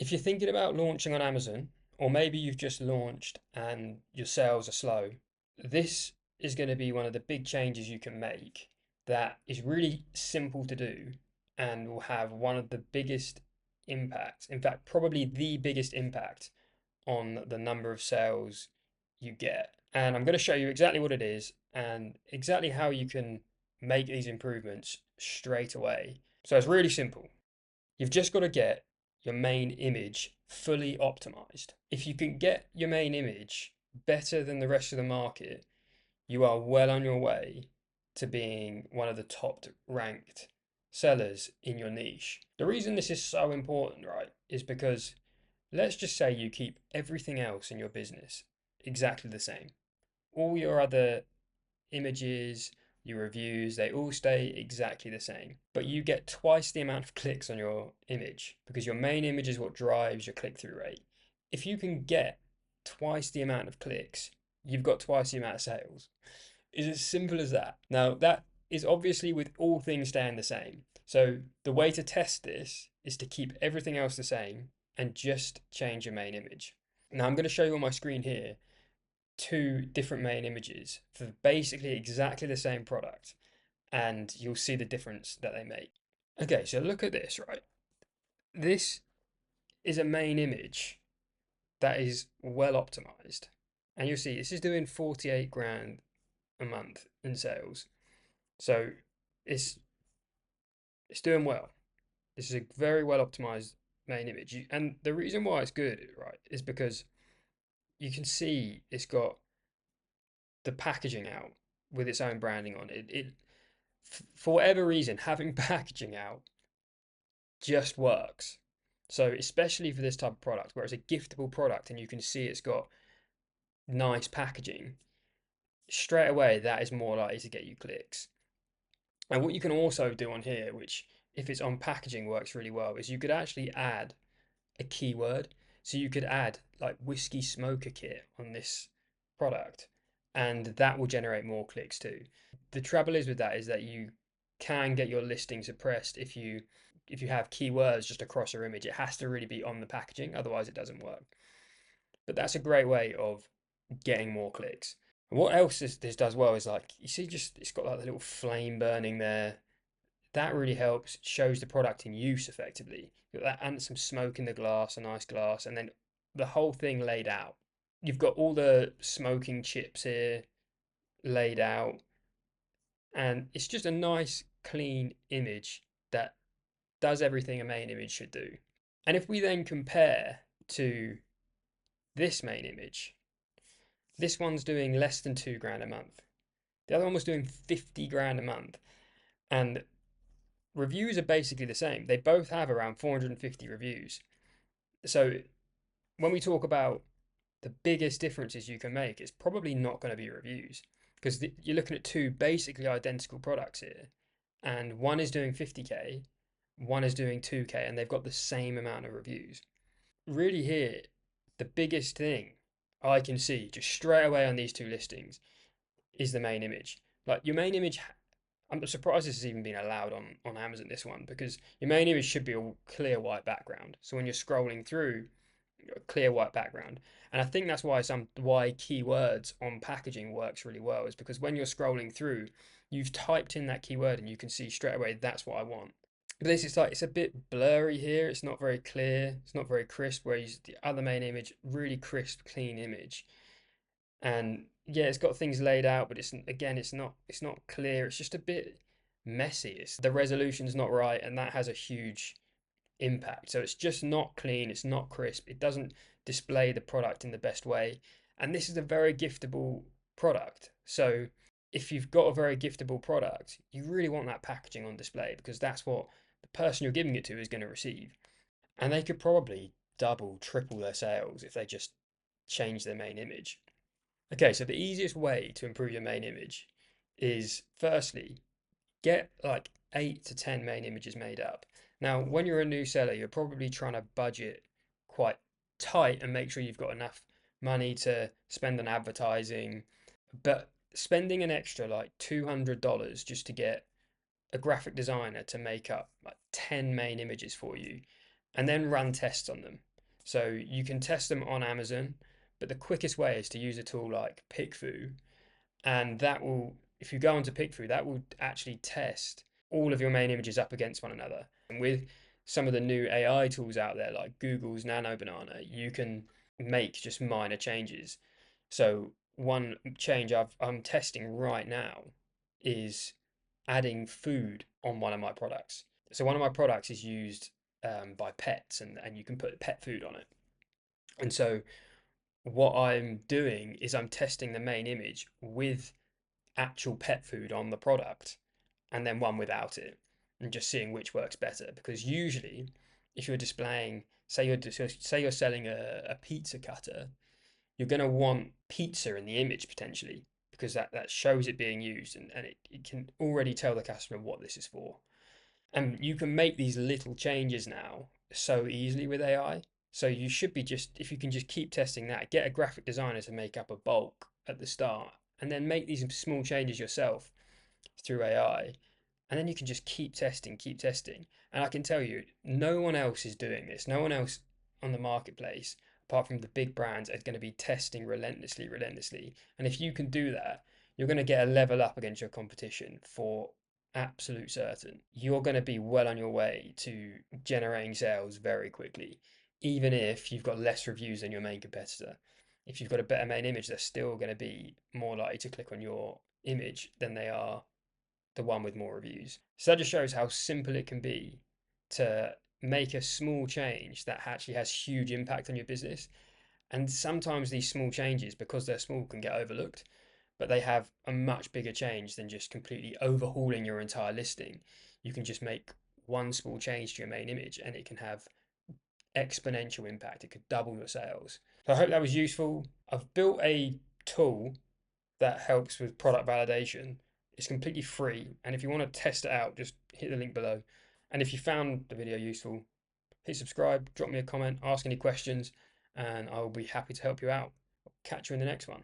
If you're thinking about launching on Amazon, or maybe you've just launched and your sales are slow, this is going to be one of the big changes you can make that is really simple to do and will have one of the biggest impacts, in fact, probably the biggest impact on the number of sales you get. And I'm going to show you exactly what it is and exactly how you can make these improvements straight away. So it's really simple. You've just got to get your main image fully optimized. If you can get your main image better than the rest of the market, you are well on your way to being one of the top ranked sellers in your niche. The reason this is so important, right, is because let's just say you keep everything else in your business exactly the same. All your other images, your reviews, they all stay exactly the same. But you get twice the amount of clicks on your image because your main image is what drives your click through rate. If you can get twice the amount of clicks, you've got twice the amount of sales. It's as simple as that. Now, that is obviously with all things staying the same. So, the way to test this is to keep everything else the same and just change your main image. Now, I'm going to show you on my screen here two different main images for basically exactly the same product, and you'll see the difference that they make. Okay, so look at this, right? This is a main image that is well optimized, and you'll see this is doing 48 grand a month in sales. So it's it's doing well. This is a very well optimized main image. And the reason why it's good, right, is because you can see it's got the packaging out with its own branding on it. For whatever reason, having packaging out just works. So especially for this type of product, where it's a giftable product and you can see it's got nice packaging, straight away that is more likely to get you clicks. And what you can also do on here, which if it's on packaging works really well, is you could actually add a keyword. So you could add like whiskey smoker kit on this product, and that will generate more clicks too. The trouble is with that is that you can get your listing suppressed if you have keywords just across your image. It has to really be on the packaging, otherwise it doesn't work. But that's a great way of getting more clicks. And what else this does well is like you see just it's got like the little flame burning there. That really helps, shows the product in use effectively. You've got that and some smoke in the glass, a nice glass, and then the whole thing laid out. You've got all the smoking chips here laid out, and it's just a nice, clean image that does everything a main image should do. And if we then compare to this main image, this one's doing less than 2 grand a month. The other one was doing 50 grand a month. And reviews are basically the same. They both have around 450 reviews. So when we talk about the biggest differences you can make, it's probably not going to be reviews because you're looking at two basically identical products here, and one is doing 50k, one is doing 2k, and they've got the same amount of reviews. Really, here, the biggest thing I can see just straight away on these two listings is the main image. Like your main image, I'm surprised this has even been allowed on Amazon, this one, because your main image should be a clear white background. So when you're scrolling through, a clear white background. And I think that's why keywords on packaging works really well, is because when you're scrolling through, you've typed in that keyword and you can see straight away that's what I want. But this is like it's a bit blurry here. It's not very clear. It's not very crisp. Whereas the other main image, really crisp, clean image. And yeah, it's got things laid out, but it's again, it's not clear. It's just a bit messy. The resolution's not right, and that has a huge impact. So it's just not clean, it's not crisp, it doesn't display the product in the best way. And this is a very giftable product. So if you've got a very giftable product, you really want that packaging on display because that's what the person you're giving it to is going to receive. And they could probably double, triple their sales if they just change their main image. Okay, so the easiest way to improve your main image is firstly get like 8 to 10 main images made up. Now, when you're a new seller, you're probably trying to budget quite tight and make sure you've got enough money to spend on advertising. But spending an extra like $200 just to get a graphic designer to make up like 10 main images for you and then run tests on them. So you can test them on Amazon, but the quickest way is to use a tool like PickFu, and that will, if you go onto PickFu, that will actually test all of your main images up against one another. And with some of the new AI tools out there, like Google's Nano Banana, you can make just minor changes. So one change I'm testing right now is adding food on one of my products. So one of my products is used by pets, and you can put pet food on it. And so what I'm doing is I'm testing the main image with actual pet food on the product and then one without it, and just seeing which works better. Because usually, if you're displaying, say you're selling a pizza cutter, you're going to want pizza in the image potentially, because that shows it being used, and it can already tell the customer what this is for. And you can make these little changes now so easily with AI. So you should be just, if you can just keep testing that, get a graphic designer to make up a bulk at the start, and then make these small changes yourself through AI. And then you can just keep testing, keep testing. And I can tell you, no one else is doing this. No one else on the marketplace, apart from the big brands, is going to be testing relentlessly, relentlessly. And if you can do that, you're going to get a level up against your competition for absolute certain. You're going to be well on your way to generating sales very quickly, even if you've got less reviews than your main competitor. If you've got a better main image, they're still going to be more likely to click on your image than they are the one with more reviews. So that just shows how simple it can be to make a small change that actually has huge impact on your business. And sometimes these small changes, because they're small, can get overlooked, but they have a much bigger change than just completely overhauling your entire listing. You can just make one small change to your main image and it can have exponential impact. It could double your sales. So I hope that was useful. I've built a tool that helps with product validation. It's completely free, and if you want to test it out, just hit the link below. And if you found the video useful, hit subscribe, drop me a comment, ask any questions, and I will be happy to help you out. Catch you in the next one.